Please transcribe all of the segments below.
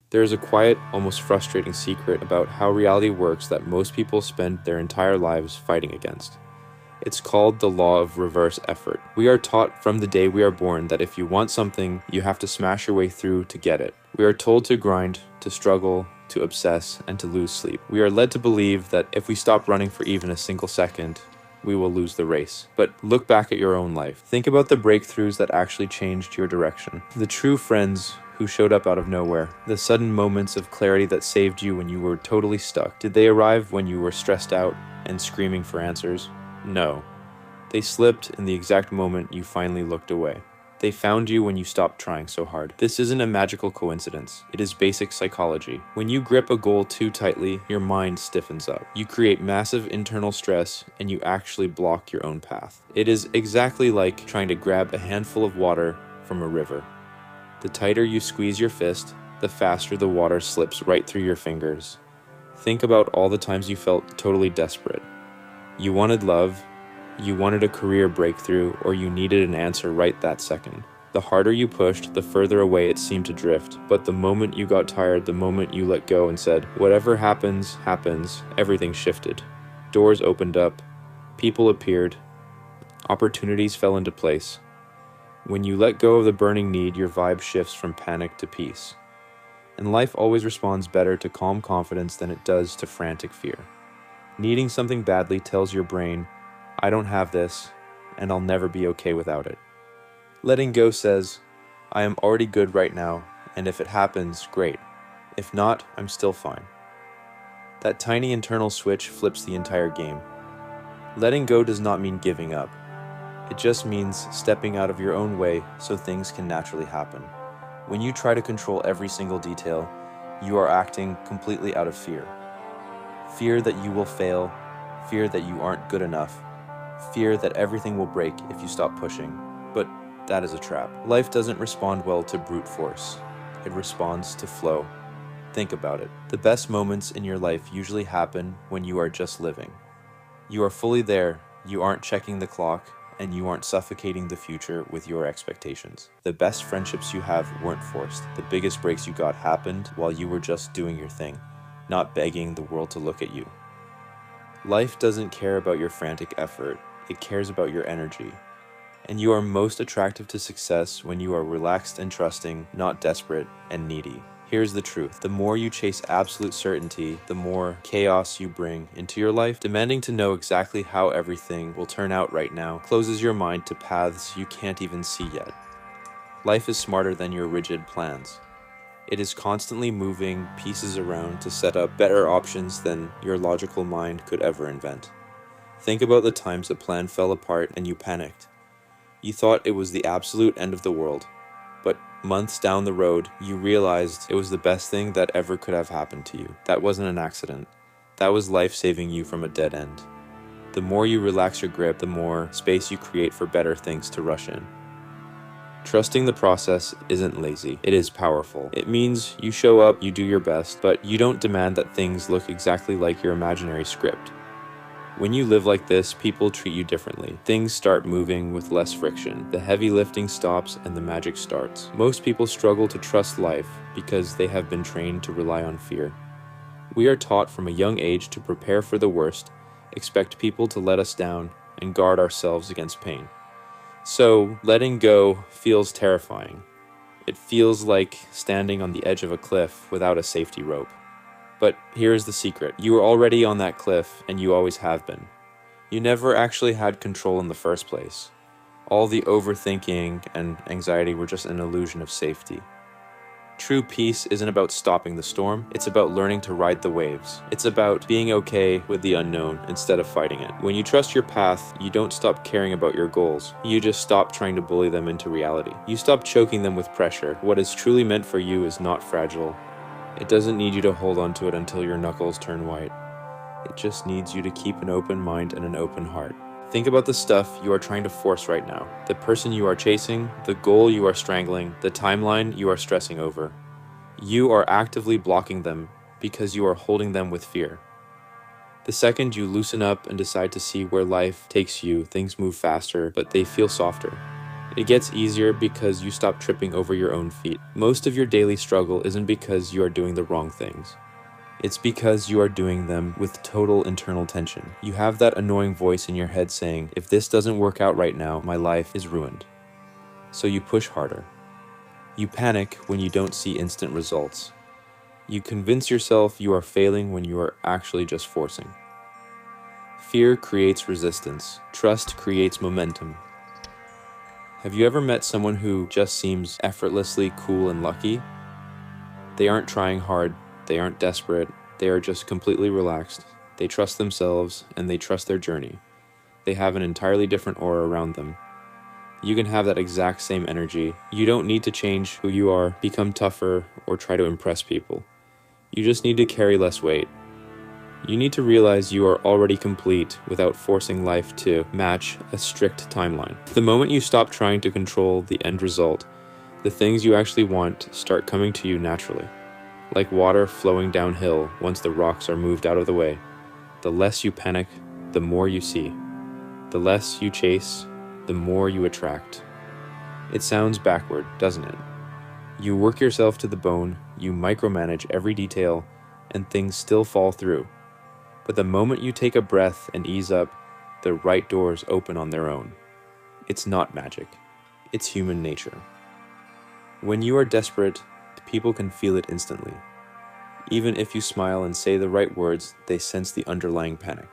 There is a quiet, almost frustrating secret about how reality works that most people spend their entire lives fighting against. It's called the law of reverse effort. We are taught from the day we are born that if you want something, you have to smash your way through to get it. We are told to grind, to struggle, to obsess, and to lose sleep. We are led to believe that if we stop running for even a single second, we will lose the race. But look back at your own life. Think about the breakthroughs that actually changed your direction. The true friends who showed up out of nowhere. The sudden moments of clarity that saved you when you were totally stuck. Did they arrive when you were stressed out and screaming for answers? No. They slipped in the exact moment you finally looked away. They found you when you stopped trying so hard. This isn't a magical coincidence. It is basic psychology. When you grip a goal too tightly, your mind stiffens up. You create massive internal stress and you actually block your own path. It is exactly like trying to grab a handful of water from a river. The tighter you squeeze your fist, the faster the water slips right through your fingers. Think about all the times you felt totally desperate. You wanted love, you wanted a career breakthrough, or you needed an answer right that second. The harder you pushed, the further away it seemed to drift. But the moment you got tired, the moment you let go and said, "Whatever happens, happens," everything shifted. Doors opened up, people appeared, opportunities fell into place. When you let go of the burning need, your vibe shifts from panic to peace. And life always responds better to calm confidence than it does to frantic fear. Needing something badly tells your brain, "I don't have this, and I'll never be okay without it." Letting go says, "I am already good right now, and if it happens, great. If not, I'm still fine." That tiny internal switch flips the entire game. Letting go does not mean giving up. It just means stepping out of your own way so things can naturally happen. When you try to control every single detail, you are acting completely out of fear. Fear that you will fail, fear that you aren't good enough, fear that everything will break if you stop pushing. But that is a trap. Life doesn't respond well to brute force. It responds to flow. Think about it. The best moments in your life usually happen when you are just living. You are fully there, you aren't checking the clock, and you aren't suffocating the future with your expectations. The best friendships you have weren't forced. The biggest breaks you got happened while you were just doing your thing, not begging the world to look at you. Life doesn't care about your frantic effort, it cares about your energy. And you are most attractive to success when you are relaxed and trusting, not desperate and needy. Here's the truth. The more you chase absolute certainty, the more chaos you bring into your life. Demanding to know exactly how everything will turn out right now closes your mind to paths you can't even see yet. Life is smarter than your rigid plans. It is constantly moving pieces around to set up better options than your logical mind could ever invent. Think about the times a plan fell apart and you panicked. You thought it was the absolute end of the world. But months down the road, you realized it was the best thing that ever could have happened to you. That wasn't an accident. That was life saving you from a dead end. The more you relax your grip, the more space you create for better things to rush in. Trusting the process isn't lazy, it is powerful. It means you show up, you do your best, but you don't demand that things look exactly like your imaginary script. When you live like this, people treat you differently. Things start moving with less friction. The heavy lifting stops and the magic starts. Most people struggle to trust life because they have been trained to rely on fear. We are taught from a young age to prepare for the worst, expect people to let us down, and guard ourselves against pain. So, letting go feels terrifying. It feels like standing on the edge of a cliff without a safety rope. But here is the secret. You were already on that cliff, and you always have been. You never actually had control in the first place. All the overthinking and anxiety were just an illusion of safety. True peace isn't about stopping the storm, it's about learning to ride the waves. It's about being okay with the unknown instead of fighting it. When you trust your path, you don't stop caring about your goals. You just stop trying to bully them into reality. You stop choking them with pressure. What is truly meant for you is not fragile. It doesn't need you to hold on to it until your knuckles turn white. It just needs you to keep an open mind and an open heart. Think about the stuff you are trying to force right now. The person you are chasing, the goal you are strangling, the timeline you are stressing over. You are actively blocking them because you are holding them with fear. The second you loosen up and decide to see where life takes you, things move faster, but they feel softer. It gets easier because you stop tripping over your own feet. Most of your daily struggle isn't because you are doing the wrong things. It's because you are doing them with total internal tension. You have that annoying voice in your head saying, if this doesn't work out right now, my life is ruined. So you push harder. You panic when you don't see instant results. You convince yourself you are failing when you are actually just forcing. Fear creates resistance. Trust creates momentum. Have you ever met someone who just seems effortlessly cool and lucky? They aren't trying hard, they aren't desperate, they are just completely relaxed. They trust themselves and they trust their journey. They have an entirely different aura around them. You can have that exact same energy. You don't need to change who you are, become tougher, or try to impress people. You just need to carry less weight. You need to realize you are already complete without forcing life to match a strict timeline. The moment you stop trying to control the end result, the things you actually want start coming to you naturally. Like water flowing downhill once the rocks are moved out of the way. The less you panic, the more you see. The less you chase, the more you attract. It sounds backward, doesn't it? You work yourself to the bone, you micromanage every detail, and things still fall through. But the moment you take a breath and ease up, the right doors open on their own. It's not magic. It's human nature. When you are desperate, people can feel it instantly. Even if you smile and say the right words, they sense the underlying panic.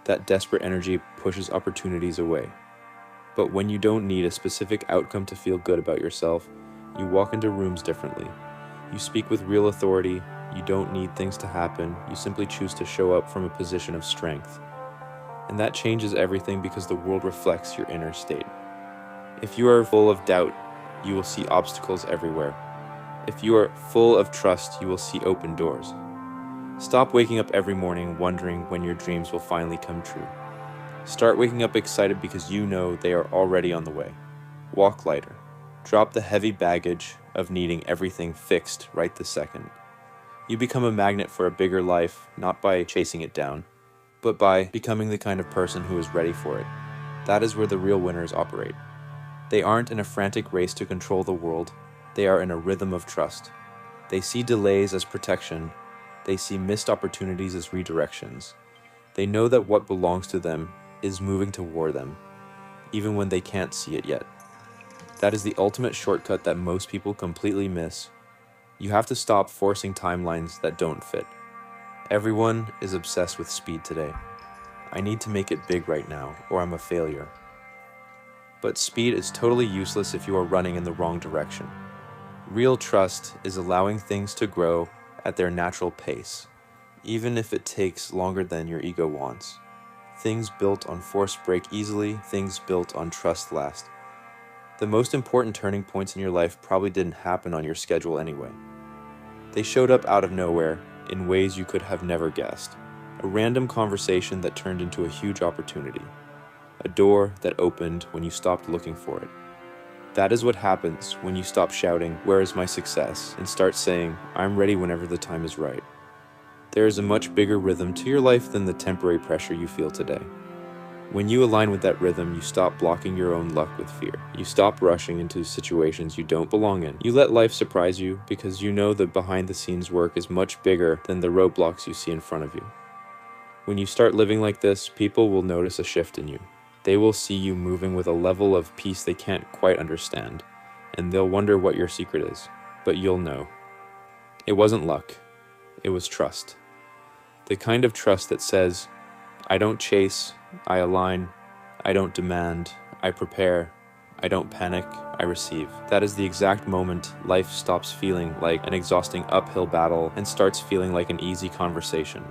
That desperate energy pushes opportunities away. But when you don't need a specific outcome to feel good about yourself, you walk into rooms differently. You speak with real authority. You don't need things to happen. You simply choose to show up from a position of strength. And that changes everything because the world reflects your inner state. If you are full of doubt, you will see obstacles everywhere. If you are full of trust, you will see open doors. Stop waking up every morning wondering when your dreams will finally come true. Start waking up excited because you know they are already on the way. Walk lighter. Drop the heavy baggage of needing everything fixed right this second. You become a magnet for a bigger life, not by chasing it down, but by becoming the kind of person who is ready for it. That is where the real winners operate. They aren't in a frantic race to control the world. They are in a rhythm of trust. They see delays as protection. They see missed opportunities as redirections. They know that what belongs to them is moving toward them, even when they can't see it yet. That is the ultimate shortcut that most people completely miss. You have to stop forcing timelines that don't fit. Everyone is obsessed with speed today. I need to make it big right now, or I'm a failure. But speed is totally useless if you are running in the wrong direction. Real trust is allowing things to grow at their natural pace, even if it takes longer than your ego wants. Things built on force break easily, things built on trust last. The most important turning points in your life probably didn't happen on your schedule anyway. They showed up out of nowhere in ways you could have never guessed. A random conversation that turned into a huge opportunity. A door that opened when you stopped looking for it. That is what happens when you stop shouting, "Where is my success?" and start saying, "I'm ready whenever the time is right." There is a much bigger rhythm to your life than the temporary pressure you feel today. When you align with that rhythm, you stop blocking your own luck with fear. You stop rushing into situations you don't belong in. You let life surprise you because you know the behind-the-scenes work is much bigger than the roadblocks you see in front of you. When you start living like this, people will notice a shift in you. They will see you moving with a level of peace they can't quite understand, and they'll wonder what your secret is, but you'll know. It wasn't luck. It was trust. The kind of trust that says, I don't chase, I align, I don't demand, I prepare, I don't panic, I receive. That is the exact moment life stops feeling like an exhausting uphill battle and starts feeling like an easy conversation.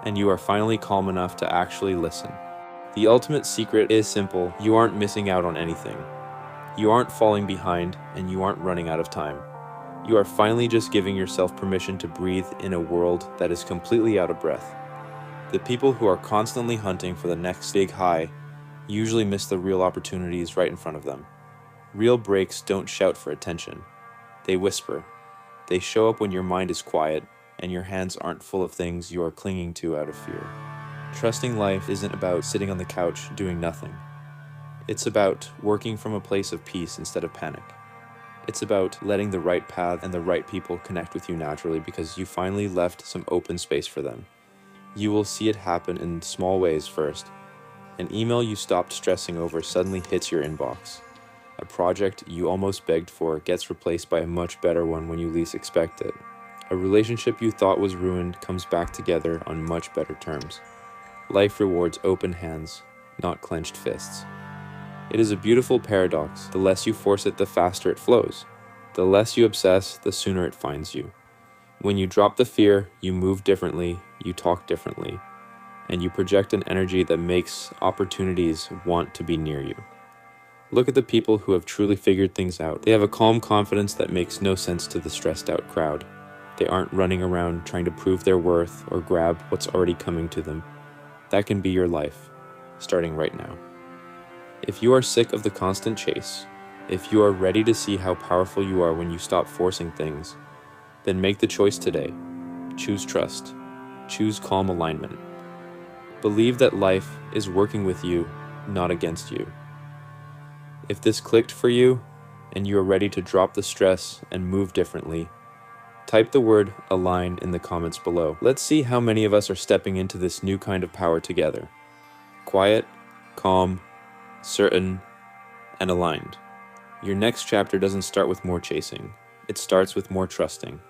And you are finally calm enough to actually listen. The ultimate secret is simple. You aren't missing out on anything. You aren't falling behind, and you aren't running out of time. You are finally just giving yourself permission to breathe in a world that is completely out of breath. The people who are constantly hunting for the next big high usually miss the real opportunities right in front of them. Real breaks don't shout for attention. They whisper. They show up when your mind is quiet and your hands aren't full of things you are clinging to out of fear. Trusting life isn't about sitting on the couch doing nothing. It's about working from a place of peace instead of panic. It's about letting the right path and the right people connect with you naturally because you finally left some open space for them. You will see it happen in small ways first. An email you stopped stressing over suddenly hits your inbox. A project you almost begged for gets replaced by a much better one when you least expect it. A relationship you thought was ruined comes back together on much better terms. Life rewards open hands, not clenched fists. It is a beautiful paradox. The less you force it, the faster it flows. The less you obsess, the sooner it finds you. When you drop the fear, you move differently, you talk differently, and you project an energy that makes opportunities want to be near you. Look at the people who have truly figured things out. They have a calm confidence that makes no sense to the stressed out crowd. They aren't running around trying to prove their worth or grab what's already coming to them. That can be your life, starting right now. If you are sick of the constant chase, if you are ready to see how powerful you are when you stop forcing things, then make the choice today. Choose trust. Choose calm alignment. Believe that life is working with you, not against you. If this clicked for you, and you are ready to drop the stress and move differently, type the word align in the comments below. Let's see how many of us are stepping into this new kind of power together. Quiet, calm, certain, and aligned. Your next chapter doesn't start with more chasing. It starts with more trusting.